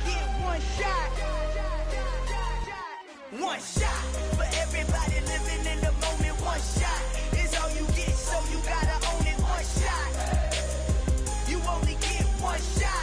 get one shot. One shot for everybody living in the moment. One shot is all you get, so you gotta own it. One shot. You only get one shot.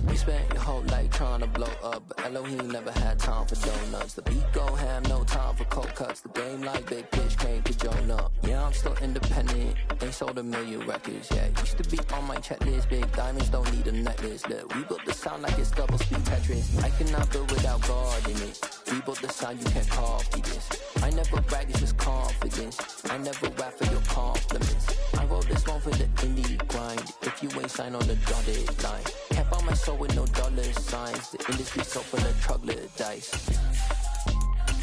You spent your whole life trying to blow up, but Elohim never had time for donuts. The beat go ham, no time for cold cuts. The game like Big Fish came to Jonah. Yeah, I'm still independent, ain't sold a million records yet. Used to be on my checklist, big diamonds don't need a necklace. Look, we built the sound like it's double speed Tetris. I cannot build without God in it. We built the sound, you can't copy this. I never brag, it's just confidence. I never rap for your compliments. I wrote this one for the indie grind. If you ain't signed on the dotted line, can't buy my soul with no dollar signs. The industry's so full of troglodytes.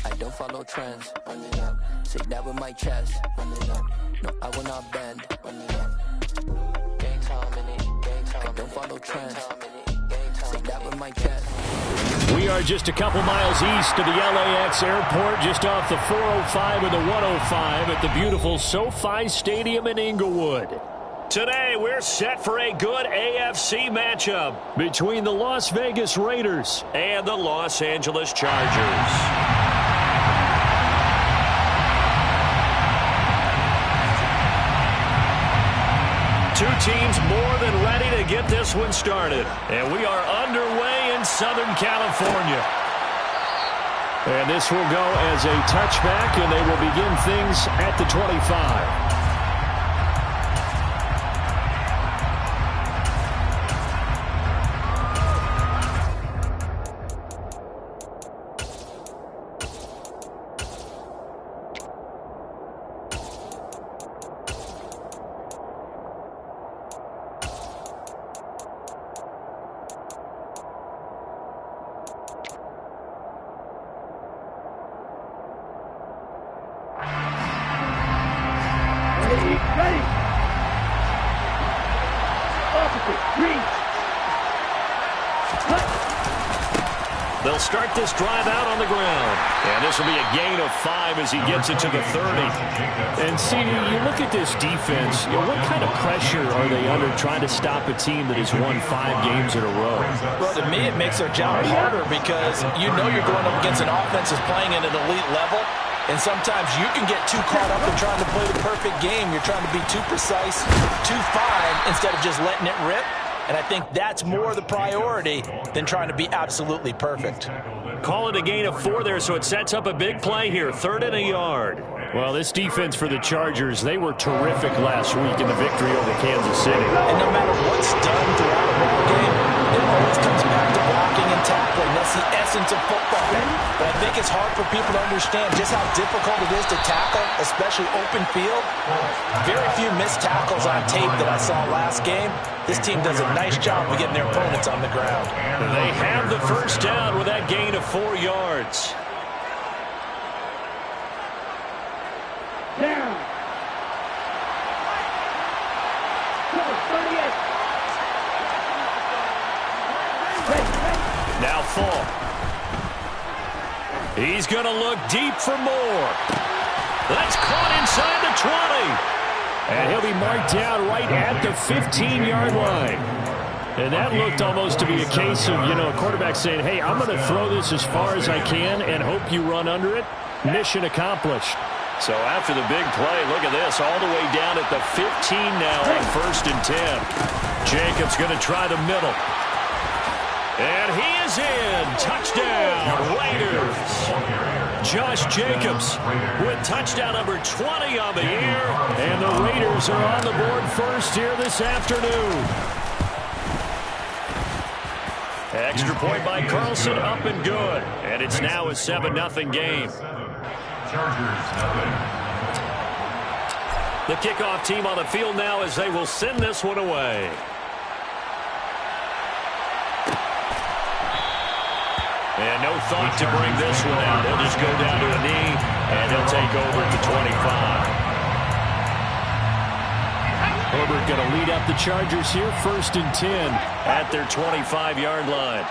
I don't follow trends. Run it up. Say that with my chest. Run it up. No, I will not bend. Run it up. Gang time in it. Gang time. I don't follow trends. Say that with my chest. We are just a couple miles east of the LAX airport, just off the 405 and the 105 at the beautiful SoFi Stadium in Inglewood. Today, we're set for a good AFC matchup between the Las Vegas Raiders and the Los Angeles Chargers. Two teams more than ready to get this one started. And we are underway in Southern California. And this will go as a touchback, and they will begin things at the 25. They'll start this drive out on the ground. And this will be a gain of 5 as he gets it to the 30. And, CD, you look at this defense, what kind of pressure are they under trying to stop a team that has won 5 games in a row? Well, to me, it makes their job harder because you know you're going up against an offense that's playing at an elite level. And sometimes you can get too caught up in trying to play the perfect game. You're trying to be too precise, too fine, instead of just letting it rip. And I think that's more the priority than trying to be absolutely perfect. Call it a gain of 4 there, so it sets up a big play here. 3rd and a yard. Well, this defense for the Chargers, they were terrific last week in the victory over Kansas City. And no matter what's done throughout a ball game, it always comes back to blocking and tackling. That's the essence of football. But I think it's hard for people to understand just how difficult it is to tackle, especially open field. Very few missed tackles on tape that I saw last game. This team does a nice job of getting their opponents on the ground. They have the first down with that gain of 4 yards. Down. Now Fall. He's going to look deep for more. That's caught inside the 20. And he'll be marked down right at the 15-yard line. And that looked almost to be a case of, a quarterback saying, hey, I'm going to throw this as far as I can and hope you run under it. Mission accomplished. So after the big play, look at this, all the way down at the 15 now on 1st and 10. Jacobs going to try the middle. And he is in. Touchdown, Raiders. Josh Jacobs with touchdown number 20 on the year. And the Raiders are on the board first here this afternoon. Extra point by Carlson, up and good. And it's now a 7-0 game. The kickoff team on the field now as they will send this one away. And no thought to bring this one out. He'll just go down to a knee, and he'll take over at the 25. Herbert going to lead up the Chargers here, 1st and 10. At their 25-yard line.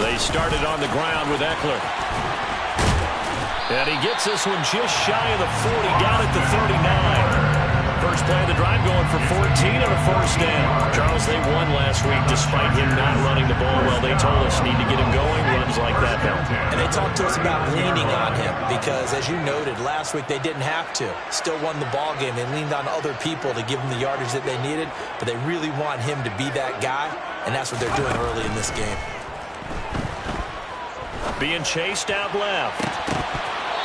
They started on the ground with Eckler. And he gets this one just shy of the 40, down at the 39. First play of the drive going for 14 and a first down. Charles, they won last week despite him not running the ball well. They told us need to get him going. Runs like that help. And they talked to us about leaning on him because, as you noted, last week they didn't have to. Still won the ball game. They leaned on other people to give them the yardage that they needed, but they really want him to be that guy, and that's what they're doing early in this game. Being chased out left.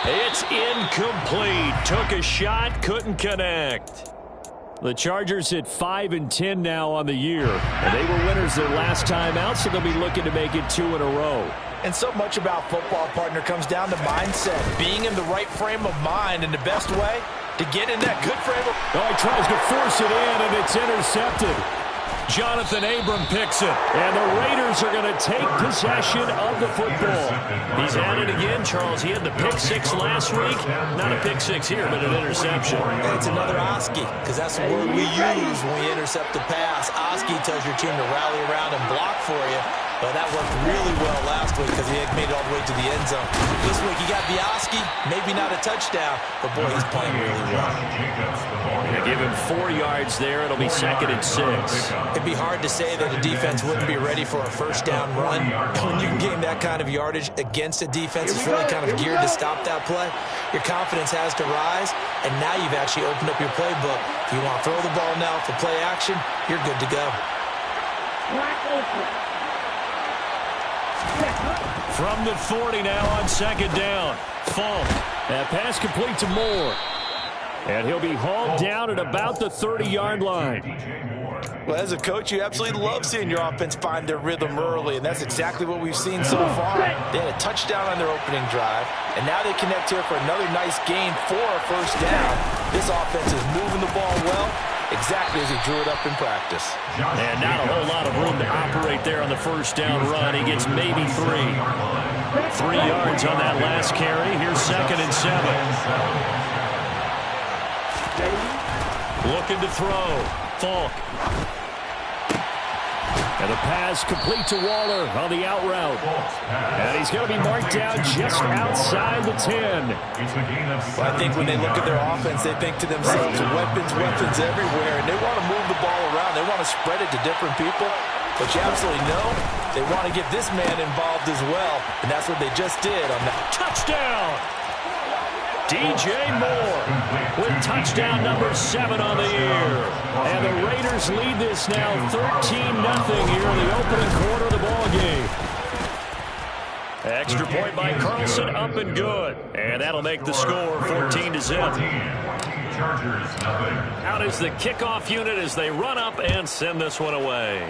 It's incomplete. Took a shot, couldn't connect. The Chargers hit 5 and 10 now on the year. And they were winners their last time out, so they'll be looking to make it 2 in a row. And so much about football, partner, comes down to mindset. Being in the right frame of mind, and the best way to get in that good frame of... Oh, he tries to force it in, and it's intercepted. Jonathan Abram picks it. And the Raiders are going to take possession of the football. He's at it again, Charles. He had the pick 6 last week. Not a pick 6 here, but an interception. And it's another Oski, because that's the word we use when we intercept the pass. Oski tells your team to rally around and block for you. But that worked really well last week because he had made it all the way to the end zone. This week he got the Oski, maybe not a touchdown, but boy, he's playing really well. They give him 4 yards there. It'll be 2nd and 6. It'd be hard to say that a defense wouldn't be ready for a first down run. When you can gain that kind of yardage against a defense that's really kind of geared to stop that play, your confidence has to rise, and now you've actually opened up your playbook. If you want to throw the ball now for play action, you're good to go. From the 40 now on 2nd down. Falk. That pass complete to Moore. And he'll be hauled down at about the 30-yard line. Well, as a coach, you absolutely love seeing your offense find their rhythm early, and that's exactly what we've seen so far. They had a touchdown on their opening drive, and now they connect here for another nice gain for a first down. This offense is moving the ball well, exactly as he drew it up in practice. And not a whole lot of room to operate there on the first down run. He gets maybe 3. 3 yards on that last carry. Here's 2nd and 7. Looking to throw. Falk. And the pass complete to Waller on the out route. And he's going to be marked down just outside the 10. Well, I think when they look at their offense, they think to themselves, weapons everywhere, and they want to move the ball around. They want to spread it to different people. But you absolutely know they want to get this man involved as well, and that's what they just did on that. Touchdown! DJ Moore with touchdown number 7 on the year. And the Raiders lead this now 13-0 here in the opening quarter of the ball game. Extra point by Carlson, up and good. And that'll make the score 14-0. Out is the kickoff unit as they run up and send this one away.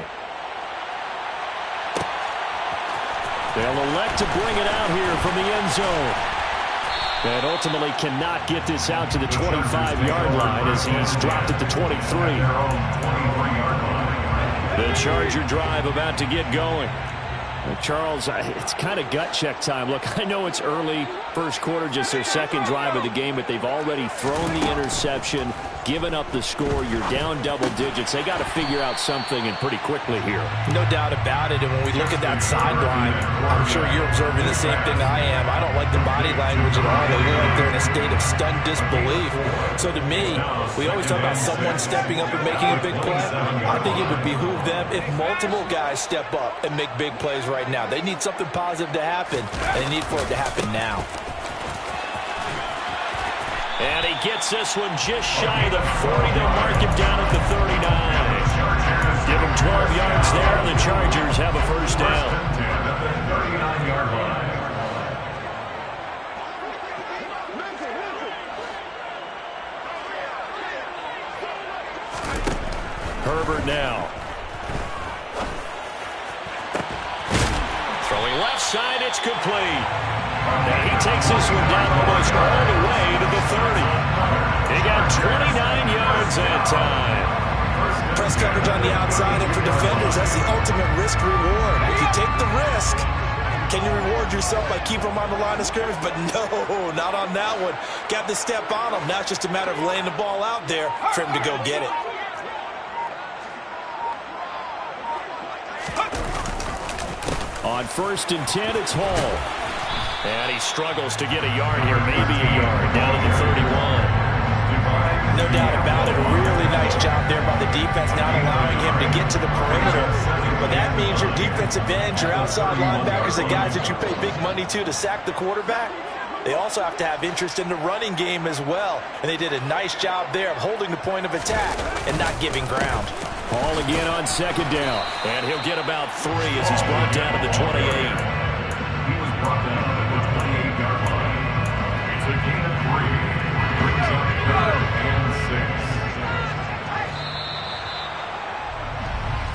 They'll elect to bring it out here from the end zone. And ultimately cannot get this out to the 25-yard line as he's dropped at the 23. The Charger drive about to get going. Charles, it's kind of gut check time. Look, I know it's early, first quarter, just their 2nd drive of the game, but they've already thrown the interception, given up the score. You're down double digits. They got to figure out something, and pretty quickly here. No doubt about it, and when we look at that sideline, I'm sure you're observing the same thing I am. I don't like the body language at all. They look like they're in a state of stunned disbelief. So to me, we always talk about someone stepping up and making a big play. I think it would behoove them if multiple guys step up and make big plays right now. They need something positive to happen, and they need for it to happen now. And he gets this one just shy of the 40. They'll mark him down at the 39. Give him 12 yards there, and the Chargers have a first down. Herbert now. Throwing left side, it's complete. And he takes this one down almost all the way to the 30. He got 29 yards that time. Press coverage on the outside, and for defenders, that's the ultimate risk reward. If you take the risk, Can you reward yourself by keeping them on the line of scrimmage? But no, not on that one. Got to step on them. Now it's just a matter of laying the ball out there for him to go get it. On 1st and 10, it's Hall. And he struggles to get a yard here, maybe a yard, down to the 31. No doubt about it. A really nice job there by the defense, not allowing him to get to the perimeter. But that means your defensive ends, your outside linebackers, the guys that you pay big money to sack the quarterback, they also have to have interest in the running game as well. And they did a nice job there of holding the point of attack and not giving ground. Hall again on 2nd down. And he'll get about 3 as he's brought down to the 28. He was brought down to the 28-yard line. It's a gain of 3. Brings up 3rd and 6.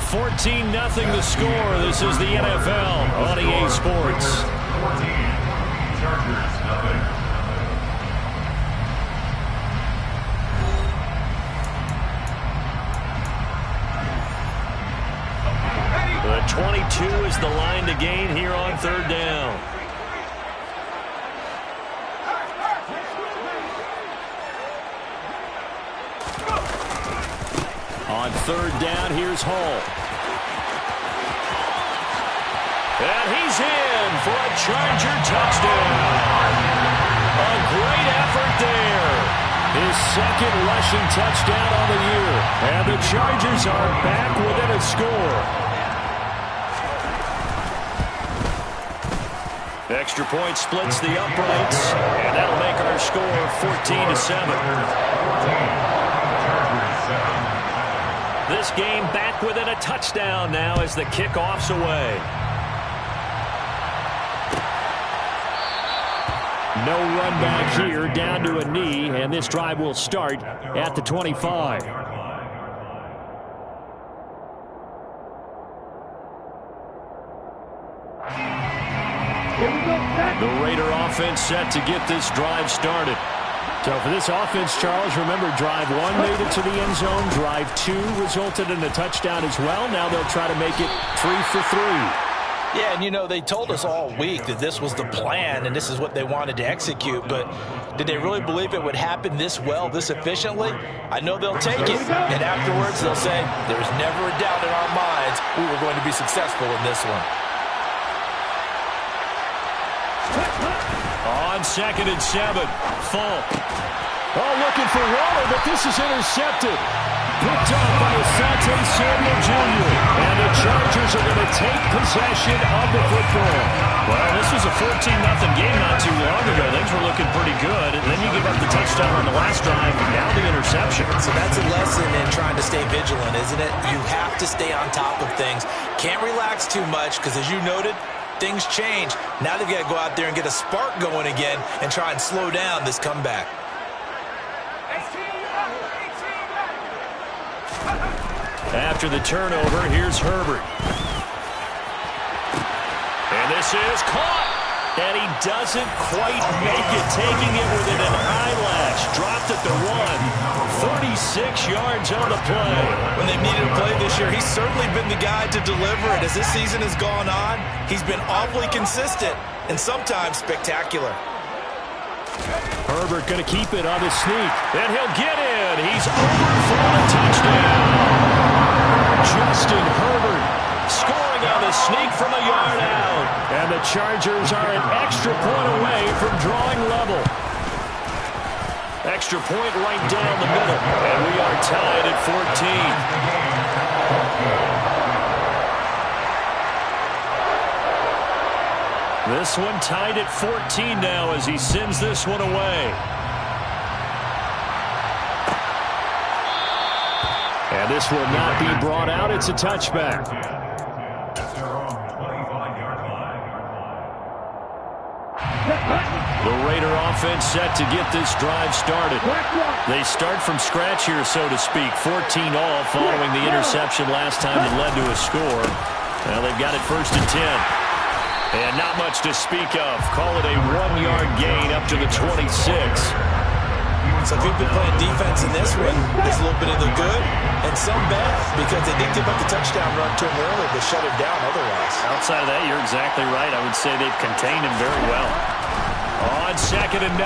14-0 the score. This is the NFL on EA Sports. 14. Chargers, nothing. The 22 is the line to gain here on 3rd down. On 3rd down, here's Hall. And he's in for a Charger touchdown. A great effort there. His 2nd rushing touchdown on the year. And the Chargers are back within a score. Extra point splits the uprights, and that'll make our score 14-7. This game back within a touchdown now as the kickoff's away. No run back here, down to a knee, and this drive will start at the 25. The Raider offense set to get this drive started. So for this offense, Charles, remember drive 1 made it to the end zone. Drive 2 resulted in a touchdown as well. Now they'll try to make it 3 for 3. Yeah, and you know, they told us all week that this was the plan and this is what they wanted to execute, but did they really believe it would happen this well, this efficiently? I know they'll take it, and afterwards they'll say, there's never a doubt in our minds we were going to be successful in this one. On 2nd and 7, Falk. Oh, looking for Waller, but this is intercepted. Picked up by Asante Samuel Jr. And the Chargers are going to take possession of the football. Well, this was a 14-0 game not too long ago. Things were looking pretty good. And then you give up the touchdown on the last drive, and now the interception. So that's a lesson in trying to stay vigilant, isn't it? You have to stay on top of things. Can't relax too much because, as you noted, things change. Now they've got to go out there and get a spark going again and try and slow down this comeback. After the turnover, here's Herbert. And this is caught. And he doesn't quite make it, taking it within an eyelash. Dropped at the 1. 36 yards on the play. When they've needed a play this year, he's certainly been the guy to deliver it. As this season has gone on, he's been awfully consistent and sometimes spectacular. Herbert going to keep it on the sneak. And he'll get in. He's over for a touchdown. Justin Herbert scoring on the sneak from a yard out. And the Chargers are an extra point away from drawing level. Extra point right down the middle. And we are tied at 14. This one tied at 14 now as he sends this one away. And this will not be brought out. It's a touchback. The Raider offense set to get this drive started. They start from scratch here, so to speak. 14 all following the interception last time that led to a score. Well, they've got it 1st and 10. And not much to speak of. Call it a 1-yard gain up to the 26. So if you've been playing defense in this one, there's a little bit of the good and some bad, because they did give up the touchdown run to him early, but shut it down otherwise. Outside of that, you're exactly right. I would say they've contained him very well. On 2nd and 9,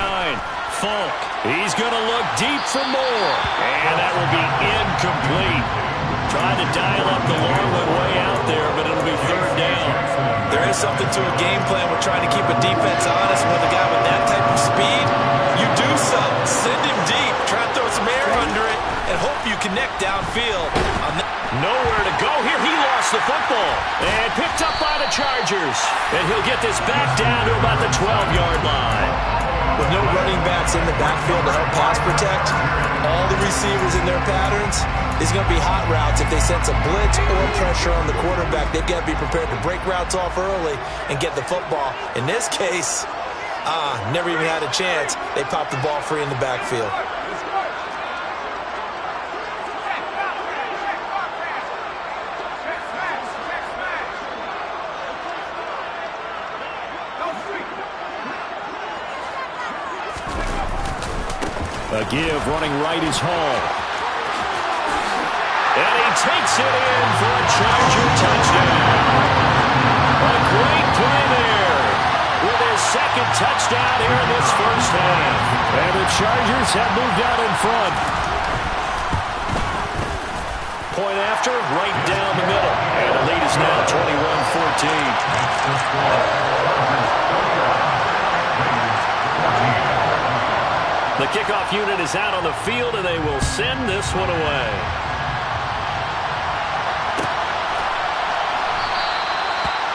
Folk. He's going to look deep for more, and that will be incomplete. Trying to dial up the long one way out there, but it'll be 3rd down. There is something to a game plan with trying to keep a defense honest. With a guy with that type of speed, you do so. Send him deep. Try to throw some air under it and hope you connect downfield. Nowhere to go here. He lost the football and picked up by the Chargers. And he'll get this back down to about the 12-yard line. With no running backs in the backfield to help pass protect, all the receivers in their patterns, it's going to be hot routes. If they sense a blitz or pressure on the quarterback, they've got to be prepared to break routes off early and get the football. In this case, never even had a chance. They popped the ball free in the backfield. A give running right is Hall. And he takes it in for a Charger touchdown. A great play there with his 2nd touchdown here in this first half. And the Chargers have moved out in front. Point after, right down the middle. And the lead is now 21-14. The kickoff unit is out on the field, and they will send this one away.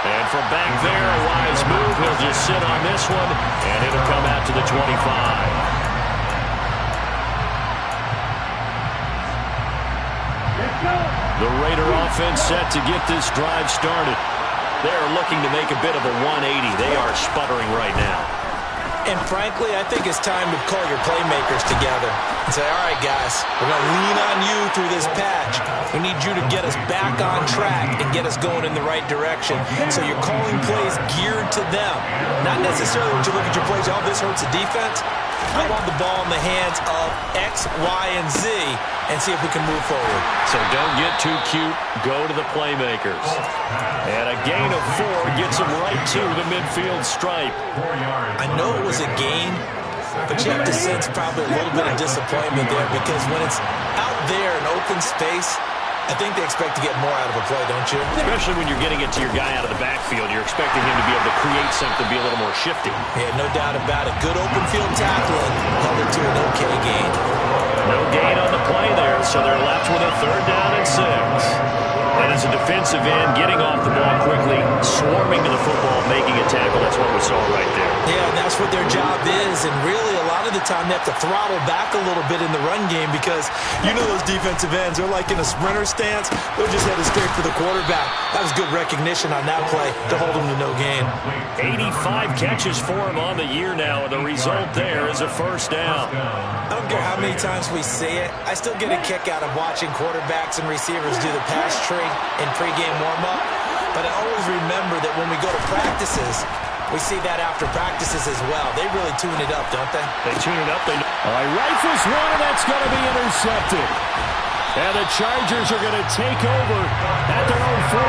And from back there, a wise move. He'll just sit on this one, and it'll come out to the 25. The Raider offense set to get this drive started. They're looking to make a bit of a 180. They are sputtering right now. And frankly, I think it's time to call your playmakers together and say, all right, guys, we're going to lean on you through this patch. We need you to get us back on track and get us going in the right direction. So you're calling plays geared to them. Not necessarily when you look at your plays, oh, this hurts the defense. I want the ball in the hands of X, Y, and Z and see if we can move forward. So don't get too cute. Go to the playmakers. And a gain of 4 gets them right to the midfield stripe. I know it was a gain, but you have to sense probably a little bit of disappointment there, because when it's out there in open space, I think they expect to get more out of a play, don't you? Especially when you're getting it to your guy out of the backfield. You're expecting him to be able to create something, be a little more shifty. Yeah, no doubt about it. Good open field tackling held it to an okay gain. No gain on the play there, so they're left with a 3rd down and 6. And as a defensive end, getting off the ball quickly, swarming to the football, making a tackle, that's what we saw right there. Yeah, and that's what their job is. And really, a lot of the time, they have to throttle back a little bit in the run game, because you know those defensive ends, they're like in a sprinter stance. They're just headed straight for the quarterback. That was good recognition on that play to hold him to no gain. 85 catches for him on the year now, and the result there is a 1st down. I don't care how many times we say it, I still get a kick out of watching quarterbacks and receivers do the pass tree in pregame warm-up. But I always remember that when we go to practices, we see that after practices as well. They really tune it up, don't they? They tune it up. All right, rifles one, and that's going to be intercepted. And the Chargers are going to take over at their own 41.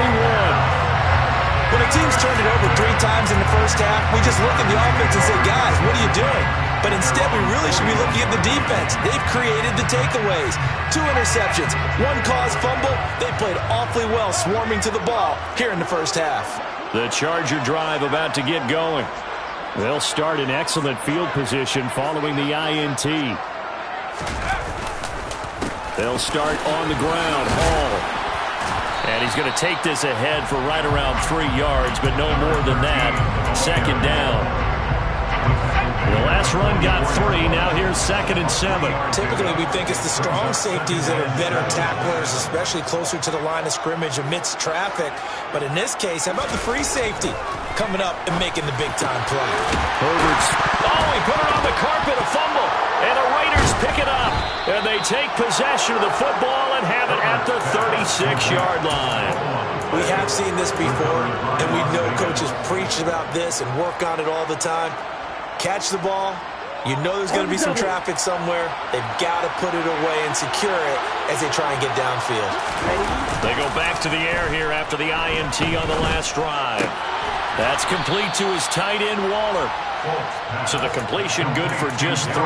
When a team's turned it over 3 times in the first half, we just look at the offense and say, guys, what are you doing? But instead, we really should be looking at the defense. They've created the takeaways. 2 interceptions, 1 caused fumble. They played awfully well swarming to the ball here in the first half. The Charger drive about to get going. They'll start in excellent field position following the INT. They'll start on the ground. Hall. And he's going to take this ahead for right around 3 yards, but no more than that. 2nd down. The last run got 3. Now here's 2nd and 7. Typically, we think it's the strong safeties that are better tacklers, especially closer to the line of scrimmage amidst traffic. But in this case, how about the free safety coming up and making the big-time play? Herbert's. Oh, he put it on the carpet, a fumble. And the Raiders pick it up. And they take possession of the football and have it at the 36-yard line. We have seen this before, and we know coaches preach about this and work on it all the time. Catch the ball, You know there's going to be some traffic somewhere. They've got to put it away and secure it as they try and get downfield. They go back to the air here after the INT on the last drive. That's complete to his tight end, Waller. So the completion good for just 3.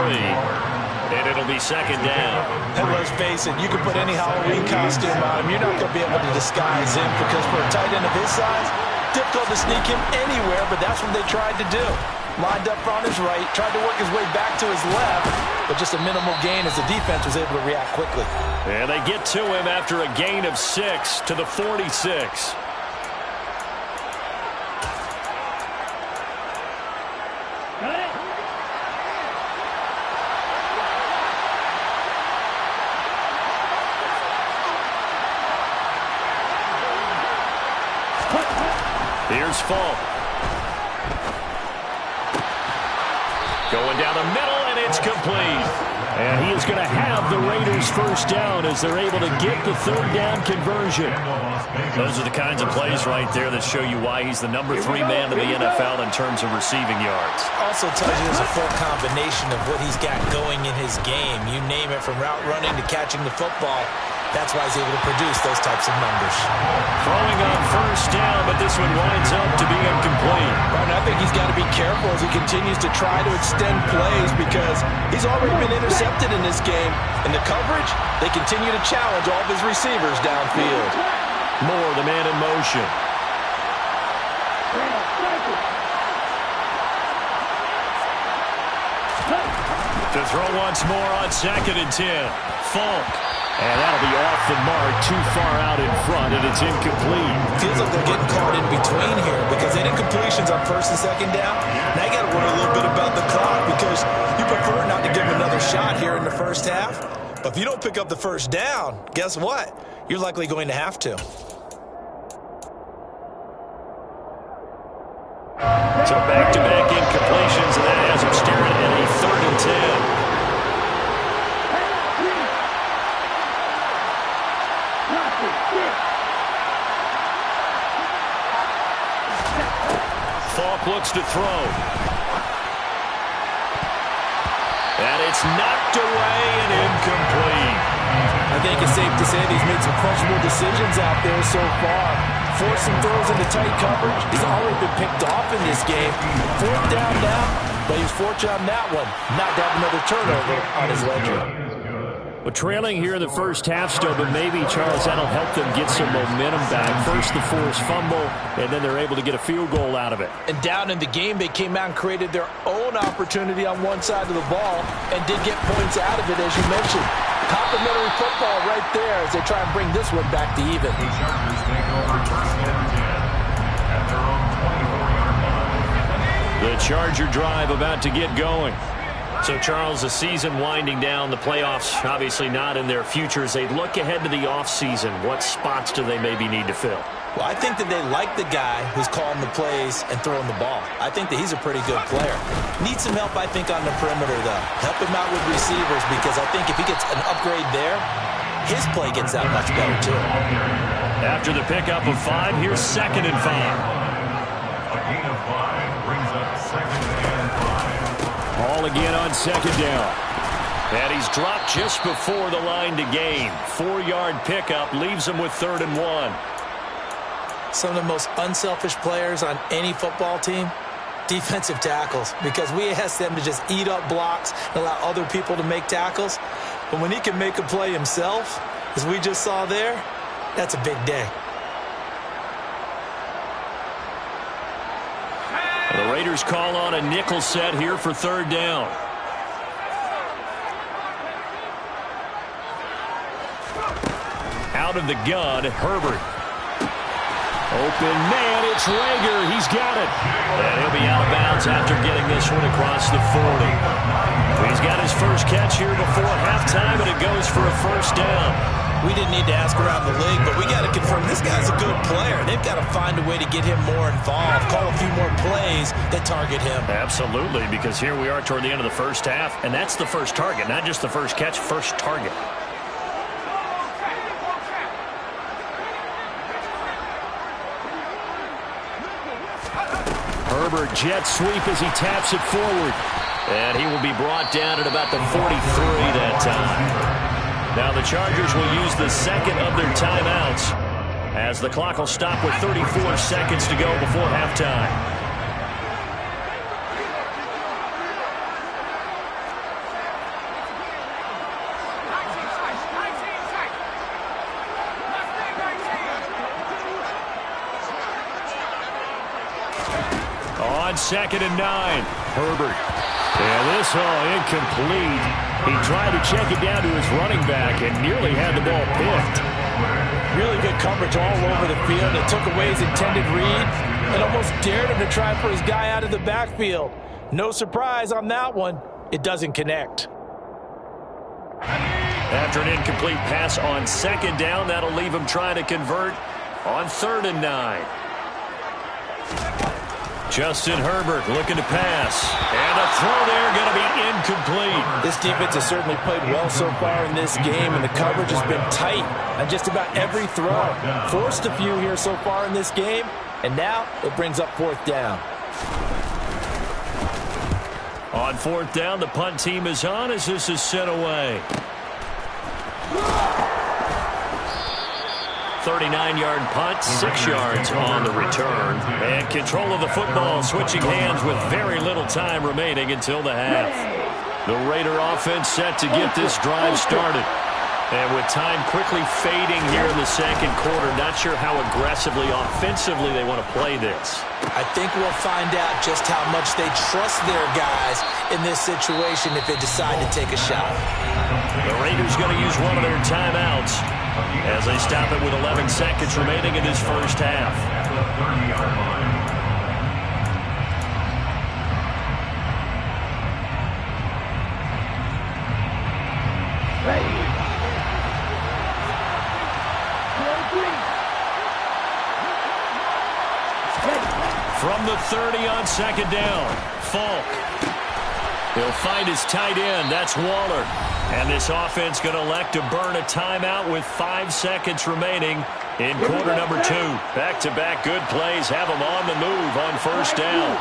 And it'll be second down. And let's face it, you can put any Halloween costume on him. You're not going to be able to disguise him because for a tight end of his size, difficult to sneak him anywhere, but that's what they tried to do. Lined up on his right, tried to work his way back to his left, but just a minimal gain as the defense was able to react quickly. And they get to him after a gain of 6 to the 46. Here's Falk. Going down the middle, and it's complete. And he is going to have the Raiders first down as they're able to get the third down conversion. Those are the kinds of plays right there that show you why he's the number 3 man in the NFL in terms of receiving yards. Also tells you there's a full combination of what he's got going in his game. You name it, from route running to catching the football. That's why he's able to produce those types of numbers. Throwing on first down, but this one winds up to be incomplete. Right, and I think he's got to be careful as he continues to try to extend plays because he's already been intercepted in this game. In the coverage, they continue to challenge all of his receivers downfield. Moore, the man in motion. To throw once more on 2nd and 10. Falk. And that'll be off the mark, too far out in front, and it's incomplete. Feels like they're getting caught in between here because they did incompletions on 1st and 2nd down. Now you got to worry a little bit about the clock because you prefer not to give them another shot here in the first half. But if you don't pick up the first down, guess what? You're likely going to have to. So back-to-back incompletions, and that has him staring at a 3rd and 10. Falk looks to throw. And it's knocked away and incomplete. I think it's safe to say that he's made some questionable decisions out there so far. Forced some throws into tight coverage. He's already been picked off in this game. 4th down now, but he was fortunate on that one. Not to have another turnover on his ledger. Well, trailing here in the first half still, but maybe, Charles, that'll help them get some momentum back. First the forced fumble, and then they're able to get a field goal out of it. And down in the game, they came out and created their own opportunity on one side of the ball and did get points out of it, as you mentioned. Complimentary football right there as they try and bring this one back to even. The Chargers take over 1st and 10 at their own 24-yard line. The Charger drive about to get going. So, Charles, the season winding down, the playoffs obviously not in their future. As they look ahead to the offseason, what spots do they maybe need to fill? Well, I think that they like the guy who's calling the plays and throwing the ball. I think that he's a pretty good player. Needs some help, I think, on the perimeter, though. Help him out with receivers because I think if he gets an upgrade there, his play gets that much better, too. After the pickup of 5, here's 2nd and 5. A gain of 5 brings up 2nd and 5. Ball again on 2nd down. And he's dropped just before the line to gain. 4-yard pickup leaves him with 3rd and 1. Some of the most unselfish players on any football team, defensive tackles, because we ask them to just eat up blocks and allow other people to make tackles. But when he can make a play himself, as we just saw there, that's a big day. The Raiders call on a nickel set here for 3rd down. Out of the gun, Herbert. Open man, it's Rager. He's got it. And he'll be out of bounds after getting this one across the 40. He's got his first catch here before halftime, and it goes for a 1st down. We didn't need to ask around the league, but we got to confirm this guy's a good player. They've got to find a way to get him more involved, call a few more plays that target him. Absolutely, because here we are toward the end of the first half, and that's the first target, not just the first catch, first target. Herbert jet sweep as he taps it forward. And he will be brought down at about the 43 that time. Now the Chargers will use the second of their timeouts as the clock will stop with 34 seconds to go before halftime. On 2nd and 9, Herbert. And this incomplete. He tried to check it down to his running back and nearly had the ball picked. Really good coverage all over the field. It took away his intended read and almost dared him to try for his guy out of the backfield. No surprise on that one. It doesn't connect. After an incomplete pass on 2nd down, that'll leave him trying to convert on 3rd and 9. Justin Herbert looking to pass. And a throw there going to be incomplete. This defense has certainly played well so far in this game, and the coverage has been tight on just about every throw. Forced a few here so far in this game, and now it brings up 4th down. On 4th down, the punt team is on as this is sent away. 39-yard punt, 6 yards on the return. And control of the football, switching hands with very little time remaining until the half. The Raider offense set to get this drive started. And with time quickly fading here in the 2nd quarter, not sure how aggressively, offensively they want to play this. I think we'll find out just how much they trust their guys in this situation if they decide to take a shot. The Raiders going to use one of their timeouts as they stop it with 11 seconds remaining in this first half. From the 30 on 2nd down, Falk. He'll find his tight end. That's Waller. And this offense going to elect to burn a timeout with 5 seconds remaining in quarter number 2. Back-to-back good plays have them on the move on 1st down.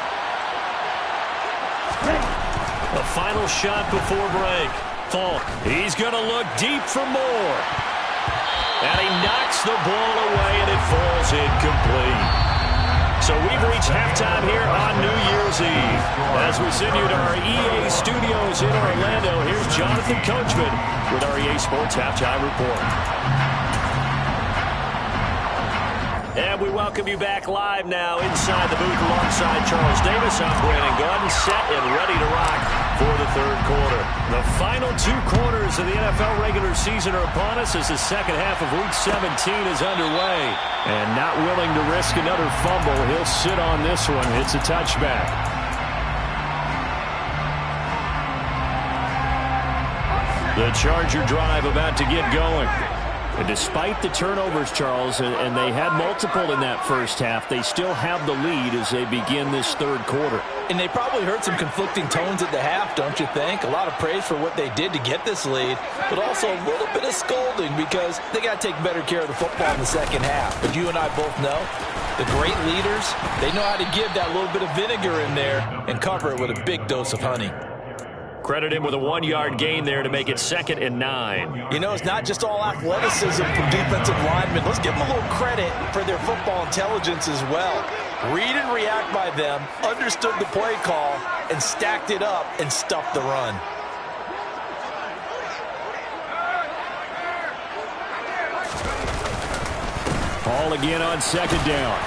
A final shot before break. Falk, he's going to look deep for more. And he knocks the ball away, and it falls incomplete. So we've reached halftime here on New Year's Eve. As we send you to our EA studios in Orlando, here's Jonathan Coachman with our EA Sports Halftime Report. And we welcome you back live now inside the booth alongside Charles Davis. I'm Brandon Gunn, set and ready to rock for the 3rd quarter. The final 2 quarters of the NFL regular season are upon us as the 2nd half of Week 17 is underway. And not willing to risk another fumble, he'll sit on this one. It's a touchback. The Charger drive about to get going. And despite the turnovers, Charles, and they had multiple in that first half, they still have the lead as they begin this 3rd quarter. And they probably heard some conflicting tones at the half, don't you think? A lot of praise for what they did to get this lead, but also a little bit of scolding because they got to take better care of the football in the 2nd half. But you and I both know the great leaders, they know how to give that little bit of vinegar in there and cover it with a big dose of honey. Credit him with a 1-yard gain there to make it 2nd and 9. You know, it's not just all athleticism from defensive linemen. Let's give them a little credit for their football intelligence as well. Read and react by them, understood the play call, and stacked it up and stuffed the run. Ball again on 2nd down.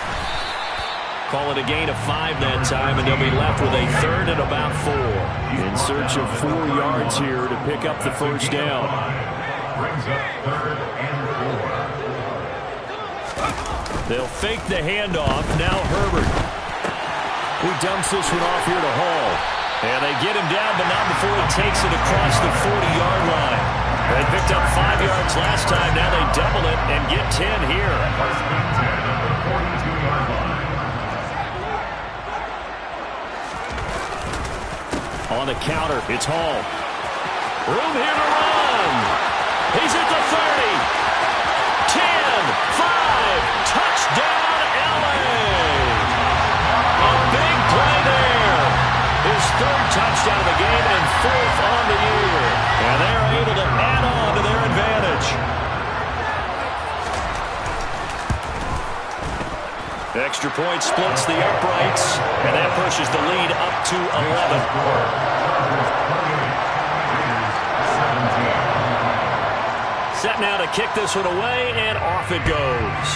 Call it a gain of 5 that time, and they'll be left with a 3rd and about 4. In search of 4 yards here to pick up the 1st down. Brings up 3rd and 4. They'll fake the handoff. Now Herbert. He dumps this one off here to Hall. And they get him down, but not before he takes it across the 40-yard line. They picked up 5 yards last time. Now they double it and get 10 here. First and 10 at the 42-yard line. On the counter, it's Hall. Room here to run. He's at the 30. 10, 5, touchdown, LA. A big play there. His 3rd touchdown of the game. extra point splits the uprights, and that pushes the lead up to 11. Set now to kick this one away, and off it goes.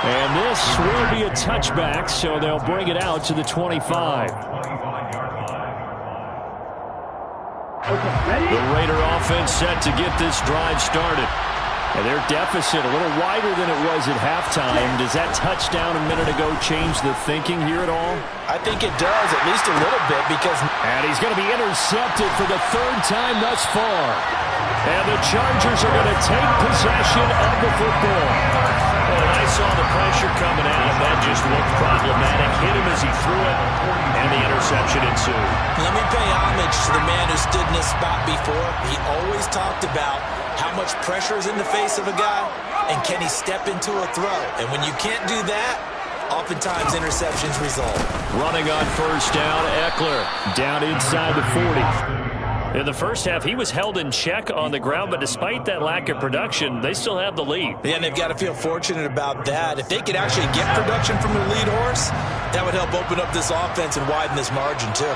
And this will be a touchback, so they'll bring it out to the 25. The Raider offense set to get this drive started. And their deficit a little wider than it was at halftime. Does that touchdown a minute ago change the thinking here at all? I think it does, at least a little bit, because... And he's going to be intercepted for the third time thus far. And the Chargers are going to take possession of the football. Well, I saw the pressure coming out. That just looked problematic. Hit him as he threw it, and the interception ensued. Let me pay homage to the man who stood in this spot before. He always talked about how much pressure is in the face of a guy, and can he step into a throw. And when you can't do that, oftentimes interceptions result. Running on first down, Eckler down inside the 40. In the first half, he was held in check on the ground, but despite that lack of production, they still have the lead. Yeah, and they've got to feel fortunate about that. If they could actually get production from their lead horse, that would help open up this offense and widen this margin, too.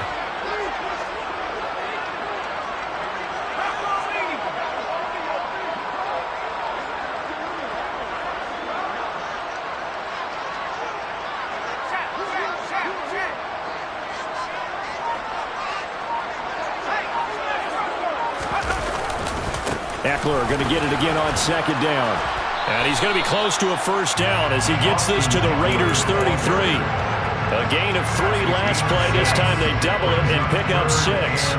Eckler going to get it again on second down. And he's going to be close to a first down as he gets this to the Raiders' 33. A gain of 3 last play. This time they double it and pick up 6.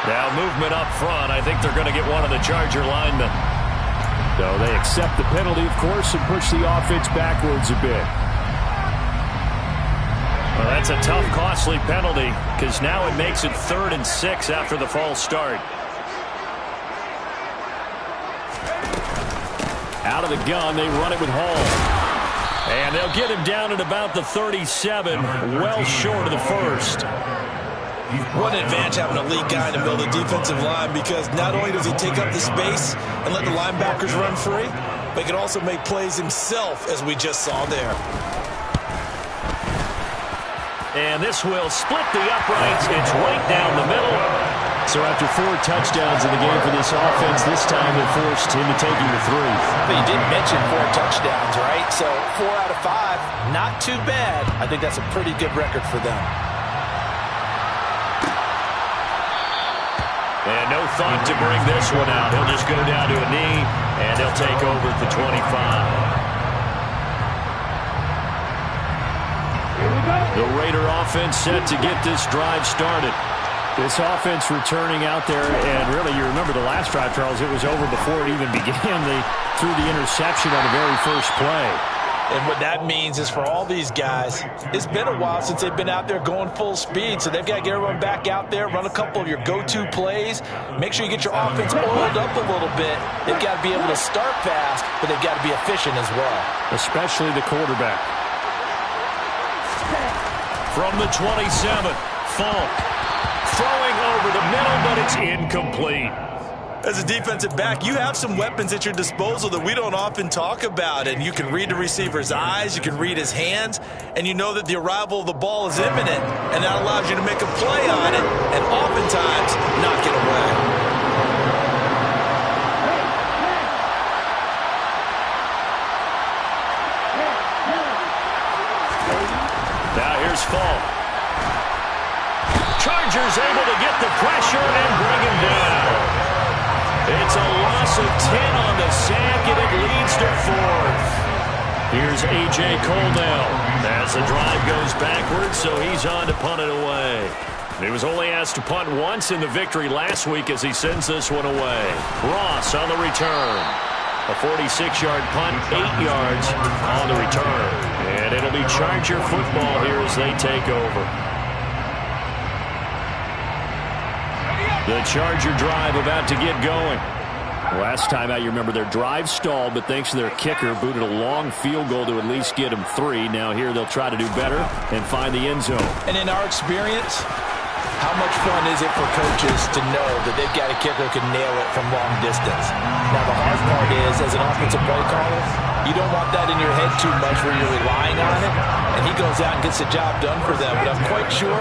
Now movement up front. I think they're going to get one of the Charger linemen. So they accept the penalty, of course, and push the offense backwards a bit. Well, that's a tough, costly penalty because now it makes it 3rd and 6 after the false start. Out of the gun, they run it with Hall. And they'll get him down at about the 37, well short of the first. What an advantage having a lead guy in the middle of the defensive line, because not only does he take up the space and let the linebackers run free, but he can also make plays himself, as we just saw there. And this will split the uprights. It's right down the middle. So after 4 touchdowns in the game for this offense, this time they're forced into taking the 3. But you didn't mention 4 touchdowns, right? So 4 out of 5, not too bad. I think that's a pretty good record for them. And no thought to bring this one out. He'll just go down to a knee, and they'll take over at the 25. The Raider offense set to get this drive started. This offense returning out there, and really, you remember the last drive, Charles, it was over before it even began. They threw the interception on the very first play. And what that means is for all these guys, it's been a while since they've been out there going full speed, so they've got to get everyone back out there, run a couple of your go-to plays, make sure you get your offense oiled up a little bit. They've got to be able to start fast, but they've got to be efficient as well. Especially the quarterback. From the 27, Falk throwing over the middle, but it's incomplete. As a defensive back, you have some weapons at your disposal that we don't often talk about, and you can read the receiver's eyes, you can read his hands, and you know that the arrival of the ball is imminent, and that allows you to make a play on it and oftentimes knock it away. Now here's Falk. Chargers able to get the pressure and bring him down. It's a loss of 10 on the sack, and it leads to 4th. Here's A.J. Coldell as the drive goes backwards, so he's on to punt it away. He was only asked to punt once in the victory last week as he sends this one away. Ross on the return. A 46-yard punt, 8 yards on the return. And it'll be Charger football here as they take over. The Charger drive about to get going. Last time out, you remember their drive stalled, but thanks to their kicker, booted a long field goal to at least get them 3. Now here they'll try to do better and find the end zone. And in our experience, how much fun is it for coaches to know that they've got a kicker who can nail it from long distance? Now, the hard part is, as an offensive play caller, you don't want that in your head too much where you're relying on it, and he goes out and gets the job done for them. But I'm quite sure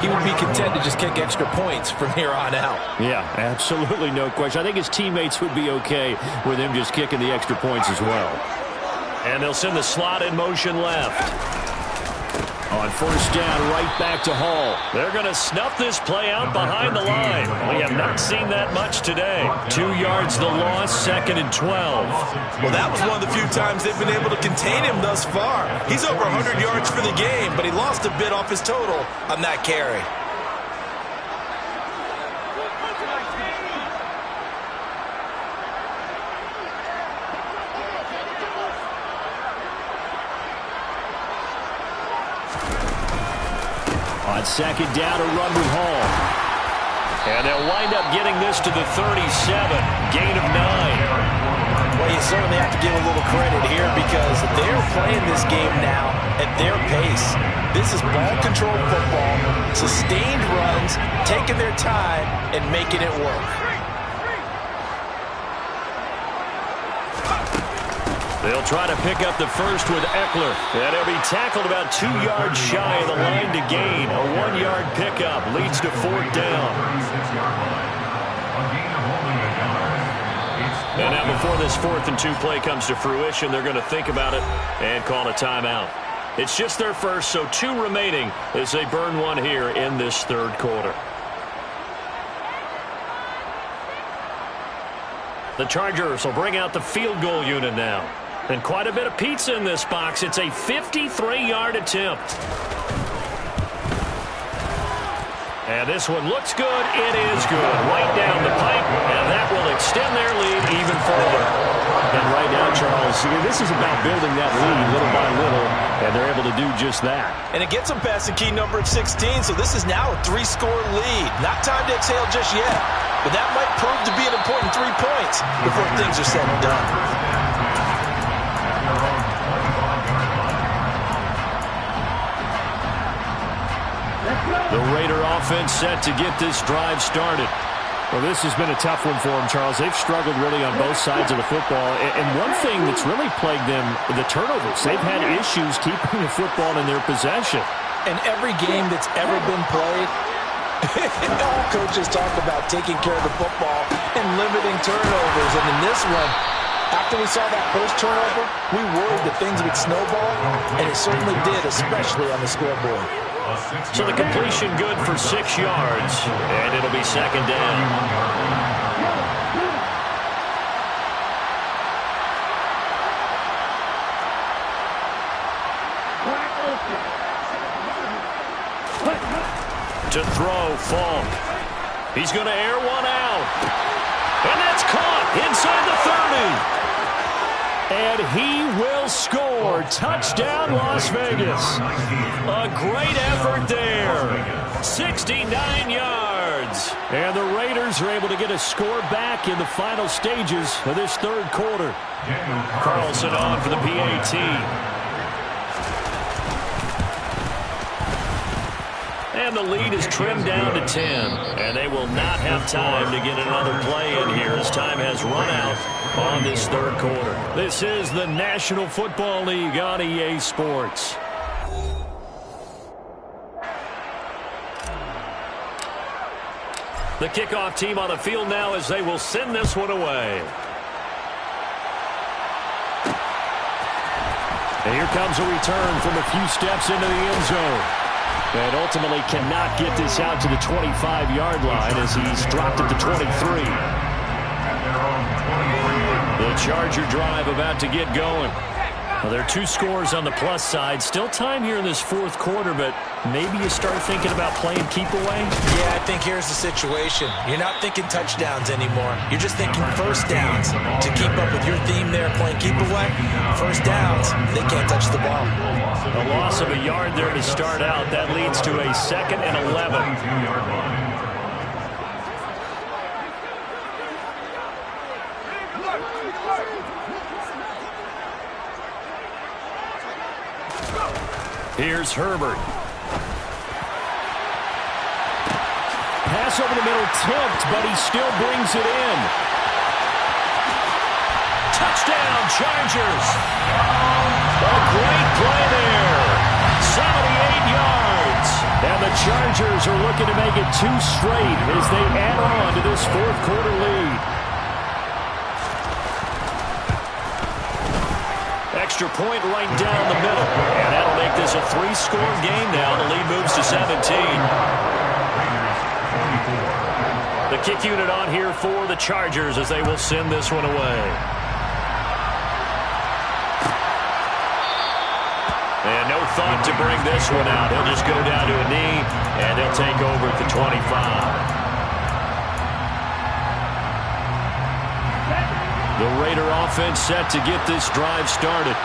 he would be content to just kick extra points from here on out. Yeah, absolutely no question. I think his teammates would be okay with him just kicking the extra points as well. And they'll send the slot in motion left. On first down, right back to Hall. They're going to snuff this play out behind the line. We have not seen that much today. 2 yards the loss, 2nd and 12. Well, that was one of the few times they've been able to contain him thus far. He's over 100 yards for the game, but he lost a bit off his total on that carry. On second down, a run with Hall. And they'll wind up getting this to the 37. Gain of 9. Well, you certainly have to give a little credit here because they're playing this game now at their pace. This is ball-controlled football, sustained runs, taking their time, and making it work. They'll try to pick up the first with Eckler. And he'll be tackled about 2 yards shy of the line to gain. A 1-yard pickup leads to 4th down. And now before this 4th and 2 play comes to fruition, they're going to think about it and call a timeout. It's just their first, so 2 remaining as they burn one here in this 3rd quarter. The Chargers will bring out the field goal unit now. And quite a bit of pizza in this box. It's a 53-yard attempt. And this one looks good. It is good. Right down the pipe. And that will extend their lead even further. And right now, Charles, this is about building that lead little by little. And they're able to do just that. And it gets them past the key number of 16. So this is now a 3-score lead. Not time to exhale just yet. But that might prove to be an important 3 points before things are said and done. The Raider offense set to get this drive started. Well, this has been a tough one for them, Charles. They've struggled really on both sides of the football. And one thing that's really plagued them, the turnovers. They've had issues keeping the football in their possession. And every game that's ever been played, all coaches talk about taking care of the football and limiting turnovers. And in this one, after we saw that first turnover, we worried that things would snowball, and it certainly did, especially on the scoreboard. So the completion good for 6 yards, and it'll be 2nd down. To throw, Falk. He's going to air one out. And that's caught inside the 30. And he will score. Touchdown, Las Vegas. A great effort there. 69 yards. And the Raiders are able to get a score back in the final stages of this 3rd quarter. Carlson on for the PAT. And the lead is trimmed down to 10. And they will not have time to get another play in here as time has run out on this 3rd quarter. This is the National Football League on EA Sports. The kickoff team on the field now as they will send this one away. And here comes a return from a few steps into the end zone. And ultimately cannot get this out to the 25-yard line as he's dropped at the 23. The Charger drive about to get going. Well, there are 2 scores on the plus side. Still time here in this 4th quarter, but maybe you start thinking about playing keep away? Yeah, I think here's the situation. You're not thinking touchdowns anymore. You're just thinking first downs. To keep up with your theme there, playing keep away, first downs, they can't touch the ball. A loss of a yard there to start out. That leads to a 2nd and 11. Here's Herbert. Pass over the middle, tipped, but he still brings it in. Touchdown, Chargers. A great play there. 78 yards. And the Chargers are looking to make it 2 straight as they add on to this fourth quarter lead. Extra point right down the middle. And that'll make this a 3-score game now. The lead moves to 17. The kick unit on here for the Chargers as they will send this one away. And no thought to bring this one out. He'll just go down to a knee, and they'll take over at the 25. The Raider offense set to get this drive started.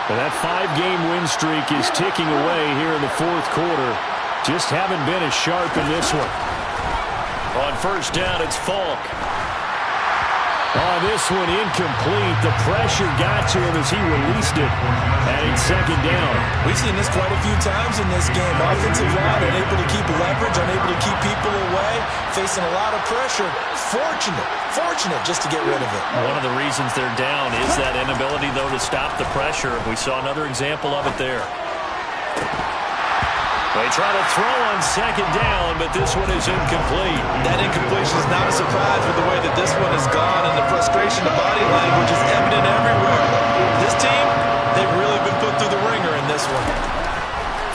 And that 5-game win streak is ticking away here in the fourth quarter. Just haven't been as sharp in this one. On first down, it's Falk. On this one, incomplete. The pressure got to him as he released it. And it's second down. We've seen this quite a few times in this game. Offensive line unable to keep leverage, unable to keep people away, facing a lot of pressure. Fortunate just to get rid of it. One of the reasons they're down is that inability, though, to stop the pressure. We saw another example of it there. They try to throw on second down, but this one is incomplete. That incompletion is not a surprise with the way that this one has gone, and the frustration, the body language is evident everywhere. This team, they've really been put through the ringer in this one.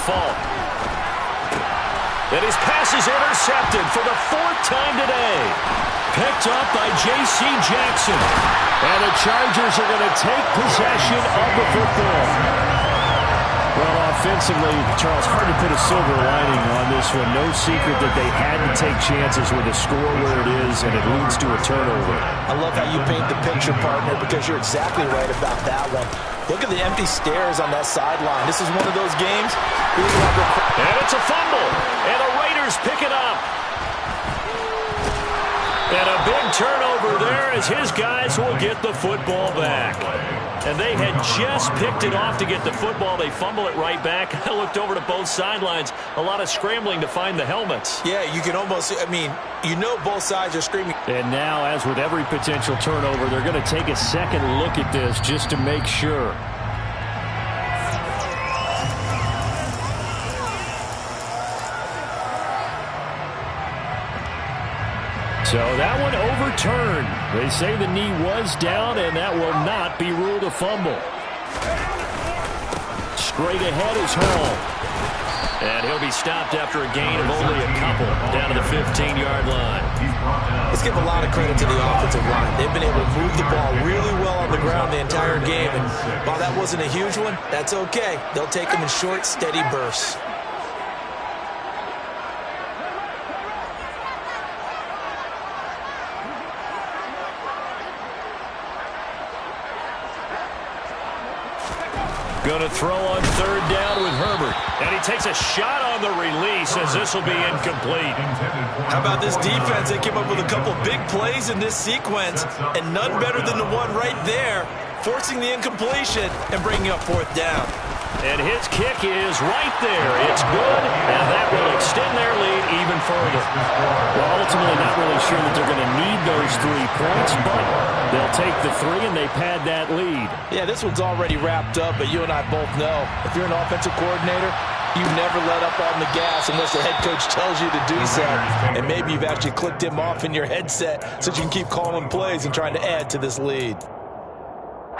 Falk. And his pass is intercepted for the 4th time today. Picked up by J.C. Jackson. And the Chargers are going to take possession of the football. Well, offensively, Charles, hard to put a silver lining on this one. No secret that they had to take chances with a score where it is, and it leads to a turnover. I love how you paint the picture, partner, because you're exactly right about that one. Look at the empty stares on that sideline. This is one of those games. And it's a fumble, and the Raiders pick it up. And a big turnover there as his guys will get the football back. And they had just picked it off to get the football. They fumble it right back. I looked over to both sidelines. A lot of scrambling to find the helmets. Yeah, you can almost, you know both sides are screaming. And now, as with every potential turnover, they're going to take a second look at this just to make sure. So that one overturned. They say the knee was down, and that will not be ruled a fumble. Straight ahead is Hall. And he'll be stopped after a gain of only a couple down to the 15-yard line. Let's give a lot of credit to the offensive line. They've been able to move the ball really well on the ground the entire game. And while that wasn't a huge one, that's okay. They'll take them in short, steady bursts. Going to throw on third down with Herbert. And he takes a shot on the release as this will be incomplete. How about this defense? They came up with a couple big plays in this sequence, and none better than the one right there, forcing the incompletion and bringing up fourth down. And his kick is right there. It's good, and that will extend their lead even further. Well, ultimately not really sure that they're going to need those 3 points, but they'll take the 3 and they pad that lead. Yeah, this one's already wrapped up, but you and I both know if you're an offensive coordinator, you never let up on the gas unless the head coach tells you to do so. And maybe you've actually clicked him off in your headset so you can keep calling plays and trying to add to this lead.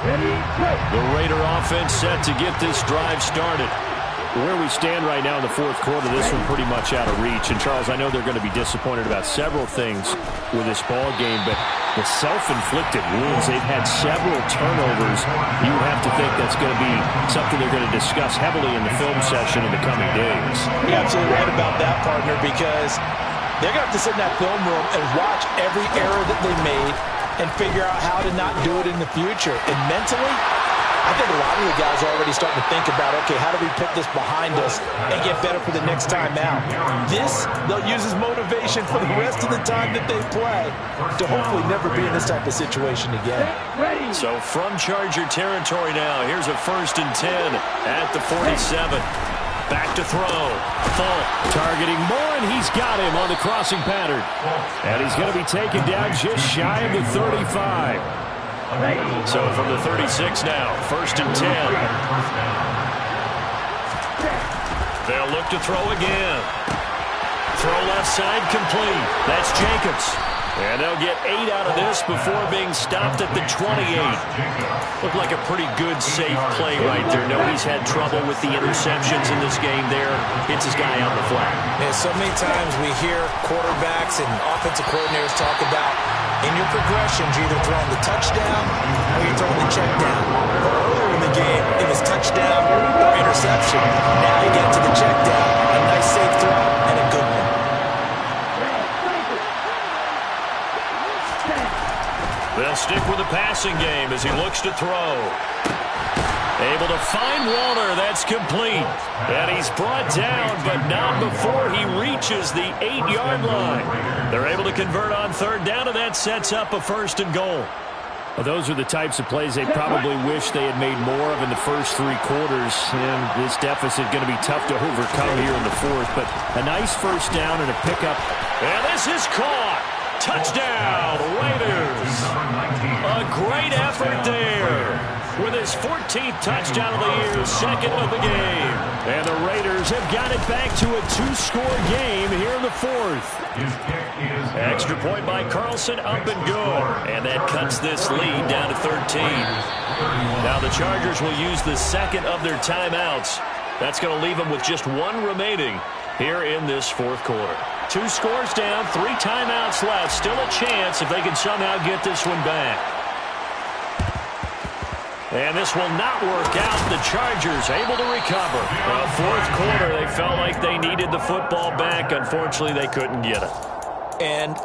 The Raider offense set to get this drive started. Where we stand right now in the fourth quarter, this one pretty much out of reach. And, Charles, I know they're going to be disappointed about several things with this ball game, but the self-inflicted wounds, they've had several turnovers. You would have to think that's going to be something they're going to discuss heavily in the film session in the coming days. You're absolutely right about that, partner, because they're going to have to sit in that film room and watch every error that they made and figure out how to not do it in the future. And mentally, I think a lot of the guys are already starting to think about, okay, how do we put this behind us and get better for the next time out? This, they'll use as motivation for the rest of the time that they play to hopefully never be in this type of situation again. So from Charger territory now, here's a 1st and 10 at the 47. Back to throw. Full. Targeting Moore, and he's got him on the crossing pattern. And he's going to be taken down just shy of the 35. So from the 36 now, 1st and 10. They'll look to throw again. Throw left side complete. That's Jacobs. And they'll get 8 out of this before being stopped at the 28. Looked like a pretty good, safe play right there. No, he's had trouble with the interceptions in this game there. Hits his guy on the flat. Yeah, so many times we hear quarterbacks and offensive coordinators talk about in your progressions, you're either throwing the touchdown or you're throwing the check down. But earlier in the game, it was touchdown or interception. Now you get to the check down. A nice safe throw and a good one. They'll stick with the passing game as he looks to throw. Able to find Walter. That's complete. And he's brought down, but not before he reaches the 8-yard line. They're able to convert on 3rd down, and that sets up a 1st and goal. Well, those are the types of plays they probably wish they had made more of in the first 3 quarters. And this deficit going to be tough to overcome here in the 4th. But a nice 1st down and a pickup. And this is caught. Touchdown, Raiders. A great effort there with his 14th touchdown of the year, 2nd of the game. And the Raiders have got it back to a 2-score game here in the 4th. Extra point by Carlson, up and good. And that cuts this lead down to 13. Now the Chargers will use the 2nd of their timeouts. That's going to leave them with just 1 remaining here in this 4th quarter. 2 scores down, 3 timeouts left. Still a chance if they can somehow get this one back. And this will not work out. The Chargers able to recover. Well, 4th quarter, they felt like they needed the football back. Unfortunately, they couldn't get it. And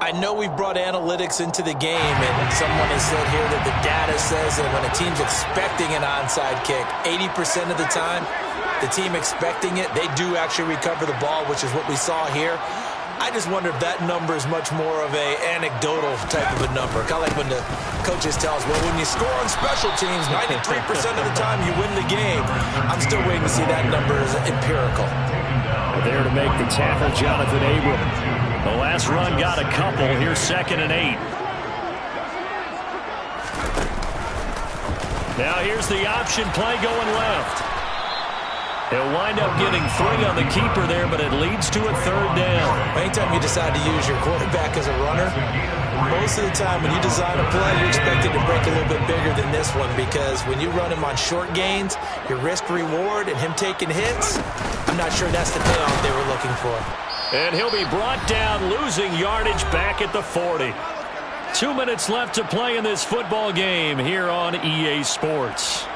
I know we brought analytics into the game, and someone has said here that the data says that when a team's expecting an onside kick, 80% of the time, the team expecting it, they do actually recover the ball, which is what we saw here. I just wonder if that number is much more of a anecdotal type of a number. Kind of like when the coaches tell us, well, when you score on special teams, 93% of the time you win the game. I'm still waiting to see that number as empirical. There to make the tackle, Jonathan Abram. The last run got a couple. Here's 2nd and 8. Now here's the option play going left. He'll wind up getting 3 on the keeper there, but it leads to a 3rd down. Anytime you decide to use your quarterback as a runner, most of the time when you design a play, you expect it to break a little bit bigger than this one, because when you run him on short gains, your risk-reward and him taking hits, I'm not sure that's the payoff they were looking for. And he'll be brought down, losing yardage back at the 40. 2 minutes left to play in this football game here on EA Sports.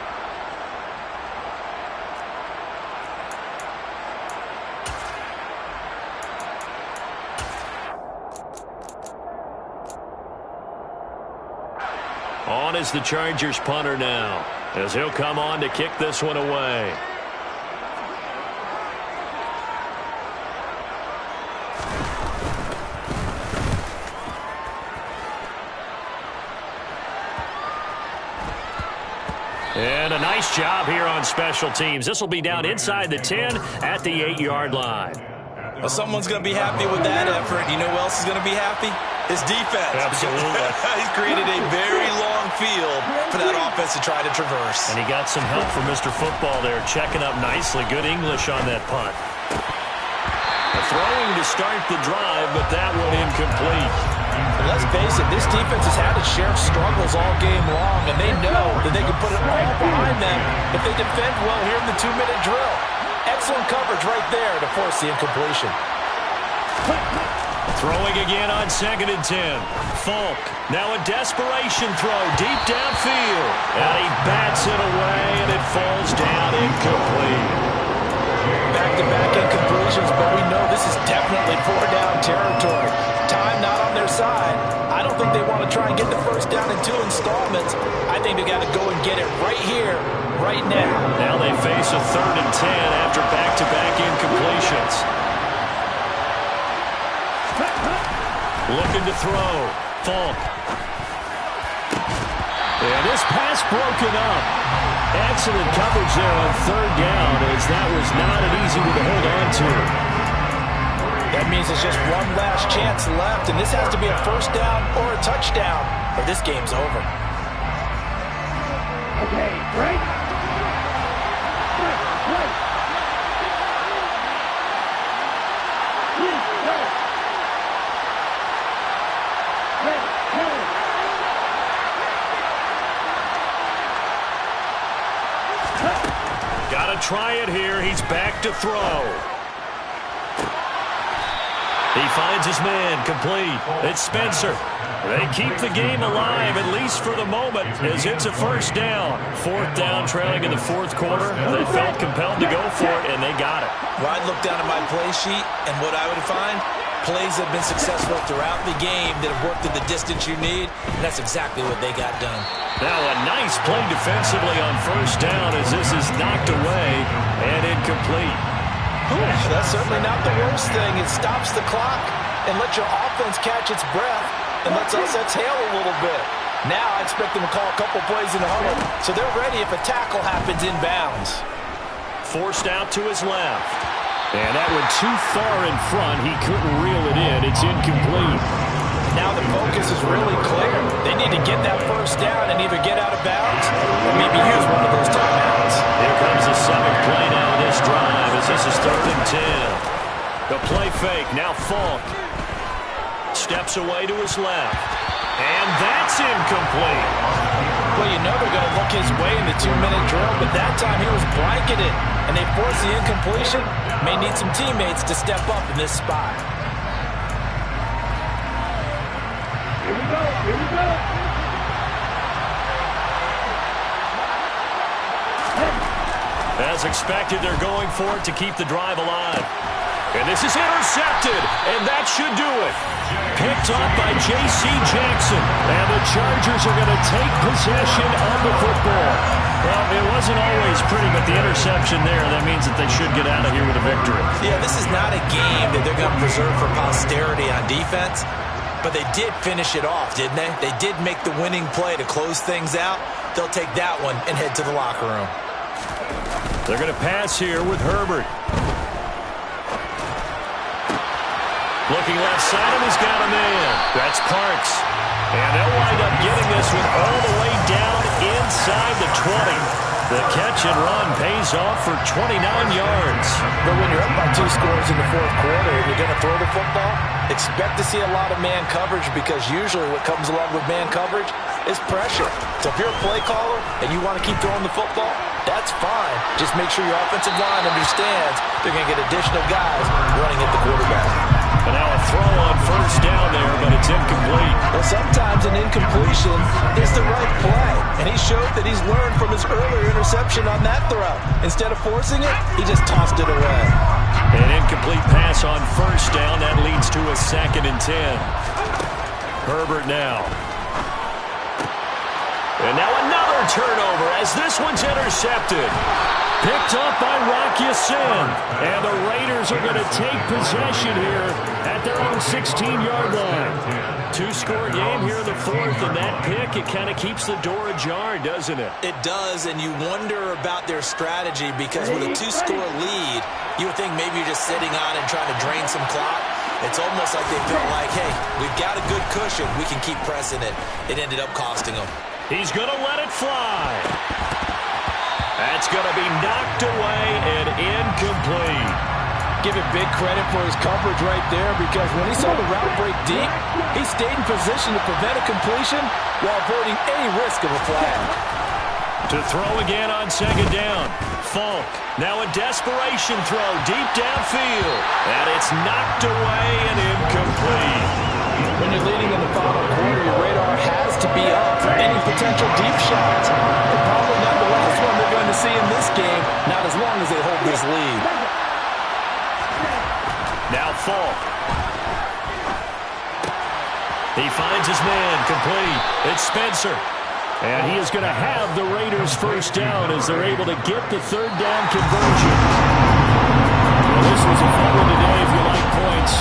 On is the Chargers punter now, as he'll come on to kick this one away. And a nice job here on special teams. This will be down inside the 10 at the 8-yard line. Well, someone's going to be happy with that effort. You know who else is going to be happy? His defense. Absolutely. He's created a very long field for that offense to try to traverse. And he got some help from Mr. Football there, checking up nicely. Good English on that punt. Throwing to start the drive, but that one incomplete. And let's face it, this defense has had its share of struggles all game long, and they know that they can put it all behind them if they defend well here in the 2-minute drill. Excellent coverage right there to force the incompletion. Throwing again on 2nd and 10. Falk. Now a desperation throw deep downfield. And he bats it away, and it falls down incomplete. Back-to-back incompletions, but we know this is definitely 4-down territory. Time not on their side. I don't think they want to try and get the 1st down in 2 installments. I think they got to go and get it right here, right now. Now they face a 3rd and 10 after back-to-back incompletions. Looking to throw. Falk. And this pass broken up. Excellent coverage there on third down, as that was not an easy one to hold on to. That means there's just one last chance left, and this has to be a first down or a touchdown, or this game's over. Okay, break. Got to try it here. He's back to throw. He finds his man, complete. It's Spencer. They keep the game alive, at least for the moment, as it's a first down. Fourth down, trailing in the fourth quarter. They felt compelled to go for it, and they got it. Well, I'd look down at my play sheet, and what I would find, plays have been successful throughout the game that have worked at the distance you need, and that's exactly what they got done. Now a nice play defensively on first down as this is knocked away and incomplete. That's certainly not the worst thing. It stops the clock and lets your offense catch its breath and lets us exhale a little bit. Now I expect them to call a couple plays in the huddle, so they're ready if a tackle happens inbounds. Forced out to his left. And that one too far in front. He couldn't reel it in. It's incomplete. Now the focus is really clear. They need to get that first down and either get out of bounds or maybe use one of those timeouts. Here comes the seventh play now of this drive as this is 3rd and 10. The play fake. Now Falk steps away to his left. And that's incomplete. Well, you know they're going to look his way in the 2-minute drill, but that time he was blanketed, and they forced the incompletion. May need some teammates to step up in this spot. Here we go. Here we go. As expected, they're going for it to keep the drive alive. And this is intercepted, and that should do it. Picked up by J.C. Jackson, and the Chargers are going to take possession of the football. Well, it wasn't always pretty, but the interception there, that means that they should get out of here with a victory. Yeah, this is not a game that they're going to preserve for posterity on defense, but they did finish it off, didn't they? They did make the winning play to close things out. They'll take that one and head to the locker room. They're going to pass here with Herbert. Looking left side, and he's got a man. That's Parks. And they'll wind up getting this one all the way down inside the 20. The catch and run pays off for 29 yards. But when you're up by 2 scores in the fourth quarter and you're going to throw the football, expect to see a lot of man coverage because usually what comes along with man coverage is pressure. So if you're a play caller and you want to keep throwing the football, that's fine. Just make sure your offensive line understands they're going to get additional guys running at the quarterback. And now a throw on first down there, but it's incomplete. Well, sometimes an incompletion is the right play. And he showed that he's learned from his earlier interception on that throw. Instead of forcing it, he just tossed it away. An incomplete pass on first down. That leads to a 2nd and 10. Herbert now. And now another turnover as this one's intercepted. Picked up by Rock Ya-Sin. And the Raiders are going to take possession here at their own 16-yard line. 2-score game here in the fourth, and that pick, it kind of keeps the door ajar, doesn't it? It does, and you wonder about their strategy because with a 2-score lead, you would think maybe you're just sitting on and trying to drain some clock. It's almost like they felt like, hey, we've got a good cushion. We can keep pressing it. It ended up costing them. He's going to let it fly. That's going to be knocked away and incomplete. Give him big credit for his coverage right there because when he saw the route break deep, he stayed in position to prevent a completion while avoiding any risk of a flag. To throw again on 2nd down. Falk. Now a desperation throw deep downfield. And it's knocked away and incomplete. When you're leading in the final quarter, your radar has to be up for any potential deep shots. And probably not the last one they're going to see in this game, not as long as they hold this lead. Now Falk. He finds his man, complete. It's Spencer. And he is going to have the Raiders first down as they're able to get the 3rd down conversion. Well, this was a fun one today if you like points.